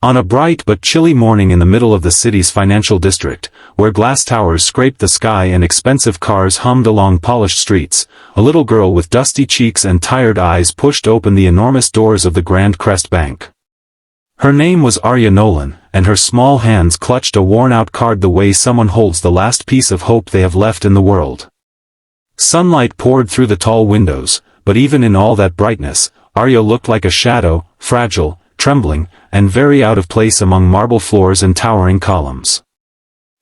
On a bright but chilly morning in the middle of the city's financial district, where glass towers scraped the sky and expensive cars hummed along polished streets, a little girl with dusty cheeks and tired eyes pushed open the enormous doors of the Grand Crest Bank. Her name was Arya Nolan, and her small hands clutched a worn-out card the way someone holds the last piece of hope they have left in the world. Sunlight poured through the tall windows, but even in all that brightness, Arya looked like a shadow, fragile, trembling, and very out of place among marble floors and towering columns.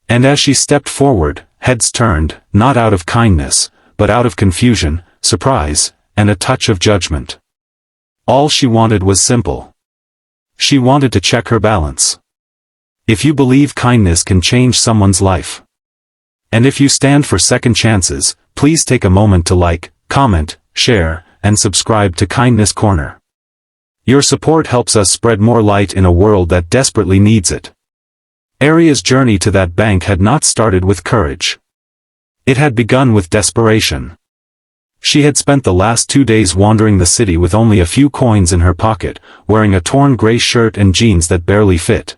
And as she stepped forward, heads turned, not out of kindness, but out of confusion, surprise, and a touch of judgment. All she wanted was simple. She wanted to check her balance. If you believe kindness can change someone's life, and if you stand for second chances, please take a moment to like, comment, share, and subscribe to Kindness Corner. Your support helps us spread more light in a world that desperately needs it. Arya's journey to that bank had not started with courage. It had begun with desperation. She had spent the last 2 days wandering the city with only a few coins in her pocket, wearing a torn gray shirt and jeans that barely fit.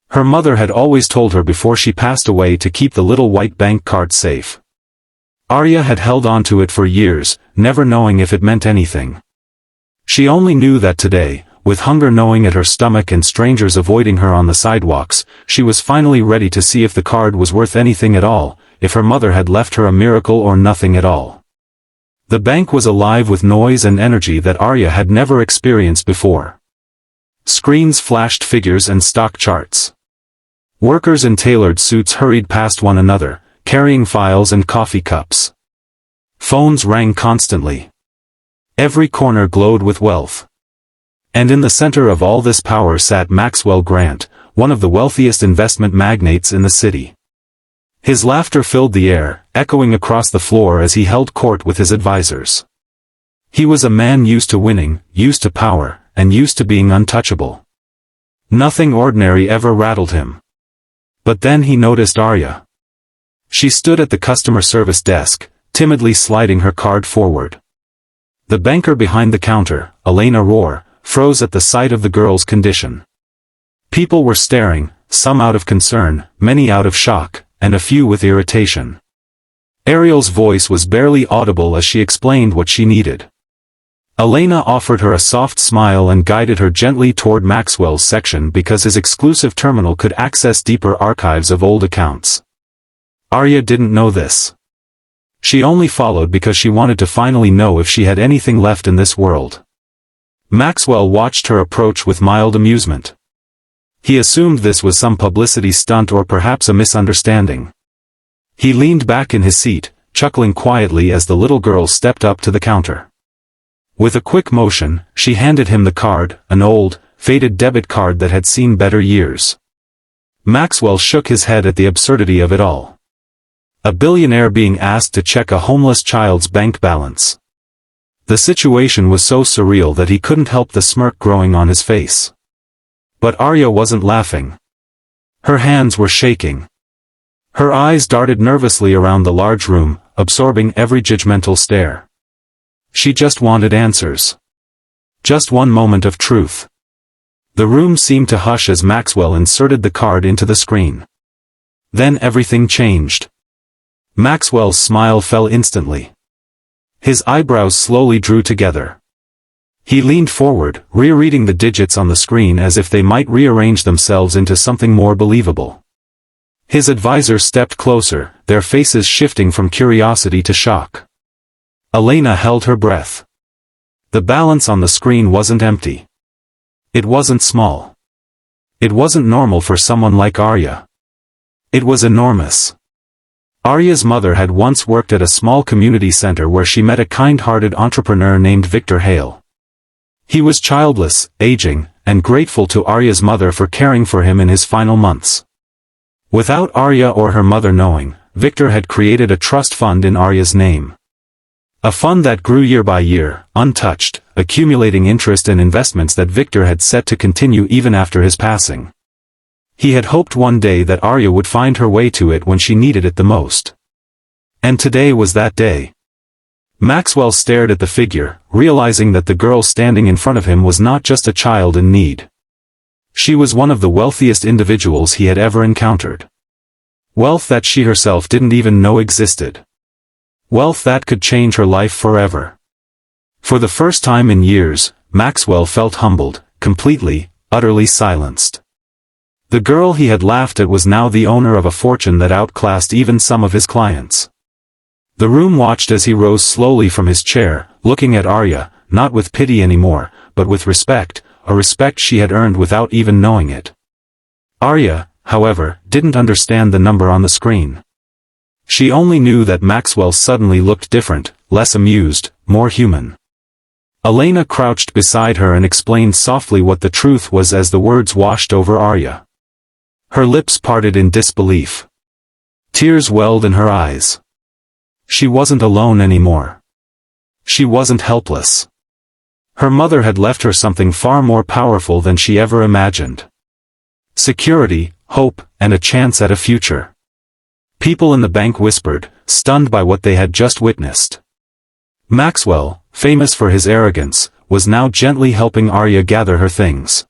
Her mother had always told her before she passed away to keep the little white bank card safe. Arya had held on to it for years, never knowing if it meant anything. She only knew that today, with hunger gnawing at her stomach and strangers avoiding her on the sidewalks, she was finally ready to see if the card was worth anything at all, if her mother had left her a miracle or nothing at all. The bank was alive with noise and energy that Arya had never experienced before. Screens flashed figures and stock charts. Workers in tailored suits hurried past one another, carrying files and coffee cups. Phones rang constantly. Every corner glowed with wealth. And in the center of all this power sat Maxwell Grant, one of the wealthiest investment magnates in the city. His laughter filled the air, echoing across the floor as he held court with his advisors. He was a man used to winning, used to power, and used to being untouchable. Nothing ordinary ever rattled him. But then he noticed Arya. She stood at the customer service desk, timidly sliding her card forward. The banker behind the counter, Elena Rohr, froze at the sight of the girl's condition. People were staring, some out of concern, many out of shock, and a few with irritation. Ariel's voice was barely audible as she explained what she needed. Elena offered her a soft smile and guided her gently toward Maxwell's section because his exclusive terminal could access deeper archives of old accounts. Arya didn't know this. She only followed because she wanted to finally know if she had anything left in this world. Maxwell watched her approach with mild amusement. He assumed this was some publicity stunt or perhaps a misunderstanding. He leaned back in his seat, chuckling quietly as the little girl stepped up to the counter. With a quick motion, she handed him the card, an old, faded debit card that had seen better years. Maxwell shook his head at the absurdity of it all. A billionaire being asked to check a homeless child's bank balance. The situation was so surreal that he couldn't help the smirk growing on his face. But Arya wasn't laughing. Her hands were shaking. Her eyes darted nervously around the large room, absorbing every judgmental stare. She just wanted answers. Just one moment of truth. The room seemed to hush as Maxwell inserted the card into the screen. Then everything changed. Maxwell's smile fell instantly. His eyebrows slowly drew together. He leaned forward, rereading the digits on the screen as if they might rearrange themselves into something more believable. His advisor stepped closer, their faces shifting from curiosity to shock. Elena held her breath. The balance on the screen wasn't empty. It wasn't small. It wasn't normal for someone like Arya. It was enormous. Arya's mother had once worked at a small community center where she met a kind-hearted entrepreneur named Victor Hale. He was childless, aging, and grateful to Arya's mother for caring for him in his final months. Without Arya or her mother knowing, Victor had created a trust fund in Arya's name. A fund that grew year by year, untouched, accumulating interest and investments that Victor had set to continue even after his passing. He had hoped one day that Arya would find her way to it when she needed it the most. And today was that day. Maxwell stared at the figure, realizing that the girl standing in front of him was not just a child in need. She was one of the wealthiest individuals he had ever encountered. Wealth that she herself didn't even know existed. Wealth that could change her life forever. For the first time in years, Maxwell felt humbled, completely, utterly silenced. The girl he had laughed at was now the owner of a fortune that outclassed even some of his clients. The room watched as he rose slowly from his chair, looking at Arya, not with pity anymore, but with respect, a respect she had earned without even knowing it. Arya, however, didn't understand the number on the screen. She only knew that Maxwell suddenly looked different, less amused, more human. Elena crouched beside her and explained softly what the truth was as the words washed over Arya. Her lips parted in disbelief. Tears welled in her eyes. She wasn't alone anymore. She wasn't helpless. Her mother had left her something far more powerful than she ever imagined. Security, hope, and a chance at a future. People in the bank whispered, stunned by what they had just witnessed. Maxwell, famous for his arrogance, was now gently helping Arya gather her things.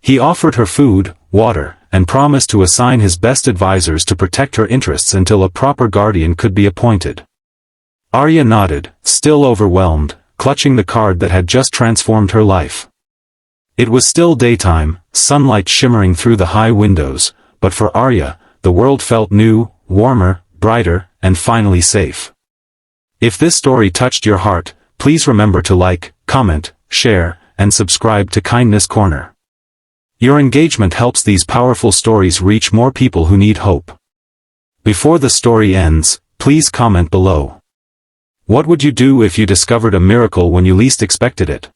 He offered her food, water, and promised to assign his best advisors to protect her interests until a proper guardian could be appointed. Arya nodded, still overwhelmed, clutching the card that had just transformed her life. It was still daytime, sunlight shimmering through the high windows, but for Arya, the world felt new, warmer, brighter, and finally safe. If this story touched your heart, please remember to like, comment, share, and subscribe to Kindness Corner. Your engagement helps these powerful stories reach more people who need hope. Before the story ends, please comment below. What would you do if you discovered a miracle when you least expected it?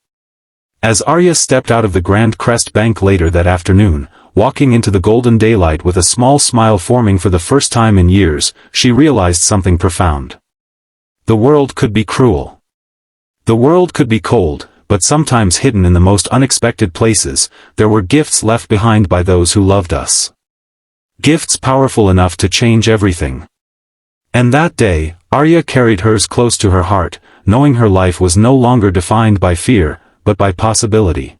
As Arya stepped out of the Grand Crest Bank later that afternoon, walking into the golden daylight with a small smile forming for the first time in years, she realized something profound. The world could be cruel. The world could be cold, but sometimes hidden in the most unexpected places, there were gifts left behind by those who loved us. Gifts powerful enough to change everything. And that day, Arya carried hers close to her heart, knowing her life was no longer defined by fear, but by possibility.